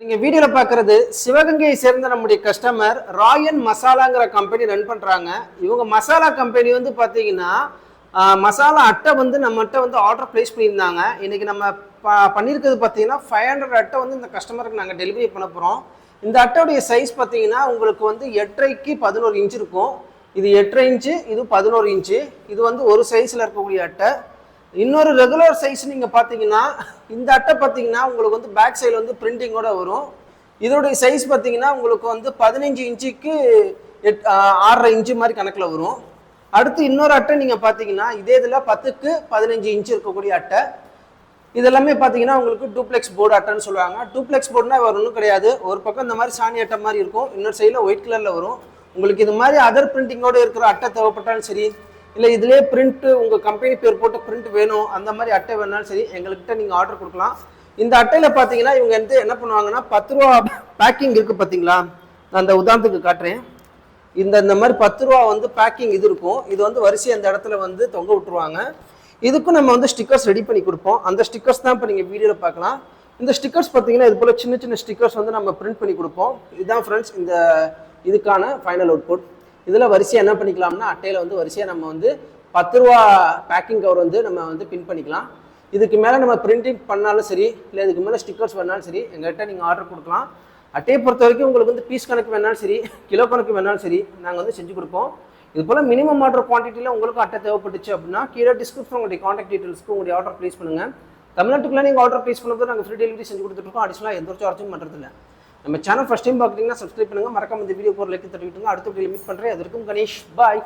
நீங்க வீடியோல பாக்குறது சிவகங்கையை சேர்ந்த நம்முடைய கஸ்டமர் ராயன் மசாலாங்கிற கம்பெனி ரன் பண்றாங்க. இவங்க மசாலா கம்பெனி வந்து பாத்தீங்கன்னா மசாலா அட்டை வந்து நம்மகிட்ட வந்து ஆர்டர் பிளேஸ் பண்ணியிருந்தாங்க. இன்னைக்கு நம்ம பண்ணியிருக்கிறது பார்த்தீங்கன்னா 500 அட்டை வந்து இந்த கஸ்டமருக்கு நாங்கள் டெலிவரி பண்ண போகிறோம். இந்த அட்டையுடைய சைஸ் பார்த்தீங்கன்னா உங்களுக்கு வந்து 8.5க்கு 11 இன்ச் இருக்கும். இது 8.5 இன்ச்சு, இது 11 இன்ச்சு. இது வந்து ஒரு சைஸில் இருக்கக்கூடிய அட்டை. இன்னொரு ரெகுலர் சைஸ் நீங்கள் பார்த்தீங்கன்னா இந்த அட்டை பார்த்தீங்கன்னா உங்களுக்கு வந்து பேக் சைடில் வந்து பிரிண்டிங்கோட வரும். இதோடைய சைஸ் பார்த்தீங்கன்னா உங்களுக்கு வந்து 15 இன்ச்சுக்கு 6.5 இன்ச்சு மாதிரி கணக்கில் வரும். அடுத்து இன்னொரு அட்டை நீங்கள் பார்த்தீங்கன்னா இதே இதில் 10க்கு 15 இன்ச்சு இருக்கக்கூடிய அட்டை. இதெல்லாமே பார்த்தீங்கன்னா உங்களுக்கு டூப்ளெக்ஸ் போர்டு அட்டைன்னு சொல்லுவாங்க. டூப்ளெக்ஸ் போர்டுனா வேறு ஒன்றும் கிடையாது. ஒரு பக்கம் இந்த மாதிரி சாணி அட்டை மாதிரி இருக்கும், இன்னொரு சைடில் ஒயிட் கலரில் வரும். உங்களுக்கு இது மாதிரி அதர் பிரிண்டிங்கோடு இருக்கிற அட்டை தேவைப்பட்டாலும் சரி, இல்லை இதிலே பிரிண்ட்டு உங்கள் கம்பெனி பேர் போட்டு பிரிண்ட் வேணும் அந்த மாதிரி அட்டை வேணாலும் சரி எங்கள்கிட்ட நீங்கள் ஆர்டர் கொடுக்கலாம். இந்த அட்டையில் பார்த்தீங்கன்னா இவங்க வந்து என்ன பண்ணுவாங்கன்னா 10 ரூபா பேக்கிங் இருக்குது பார்த்தீங்களா, நான் அந்த உதாரணத்துக்கு காட்டுறேன். இந்த மாதிரி 10 ரூபா வந்து பேக்கிங் இது இருக்கும். இது வந்து வரிசை அந்த இடத்துல வந்து தொங்க விட்டுருவாங்க. இதுக்கும் நம்ம வந்து ஸ்டிக்கர்ஸ் ரெடி பண்ணி கொடுப்போம். அந்த ஸ்டிக்கர்ஸ் தான் இப்போ நீங்கள் வீடியோவில் பார்க்கலாம். இந்த ஸ்டிக்கர்ஸ் பார்த்தீங்கன்னா இது போல் சின்ன சின்ன ஸ்டிக்கர்ஸ் வந்து நம்ம பிரிண்ட் பண்ணி கொடுப்போம். இதுதான் ஃப்ரெண்ட்ஸ் இந்த இதுக்கான ஃபைனல் அவுட்புட். இதில் வரிசையாக என்ன பண்ணிக்கலாம்னா அட்டையில் வந்து வரிசையாக நம்ம வந்து 10 ரூபா பேக்கிங் கவர் வந்து நம்ம வந்து பின் பண்ணிக்கலாம். இதுக்கு மேலே நம்ம பிரிண்டிங் பண்ணாலும் சரி, இல்லை இதுக்கு மேலே ஸ்டிக்கர்ஸ் வேணாலும் சரி எங்கள்கிட்ட நீங்கள் ஆர்டர் கொடுக்கலாம். அட்டையை பொறுத்த வரைக்கும் உங்களுக்கு வந்து பீஸ் கணக்கு வேணாலும் சரி, கிலோ கணக்கு வேணாலும் சரி நாங்கள் வந்து செஞ்சு கொடுப்போம். இது போல் மினிமம் ஆர்டர் குவான்டிட்டியில் உங்களுக்கு அட்டை தேவைப்பட்டுச்சு அப்படின்னா கீழே டிஸ்கிரிப்ஷன் உங்களுடைய காண்டாக்ட் டீட்டெயில்ஸ்க்கு உங்களுடைய ஆர்டர் ப்ளேஸ் பண்ணுங்கள். தமிழ்நாட்டுக்குள்ளே நீங்கள் ஆர்டர் ப்ளேஸ் பண்ணும்போது நாங்கள் ஃப்ரீ டெலிவரி செஞ்சு கொடுத்துருக்கோம். அடிஷனலாக எந்த ஒரு சார்ஜும் பண்ணுறதில்ல. நம்ம சேனல் ஃபஸ்ட் டைம் பார்க்குறீங்கன்னா சப்ஸ்கிரைப் பண்ணுங்கள், மறக்காம இந்த வீடியோ ஒரு லைக் தட்டிவிட்டுங்க. அடுத்த வீடியோ மீட் பண்ணுறேன். அது வரைக்கும் கணேஷ், பாய்.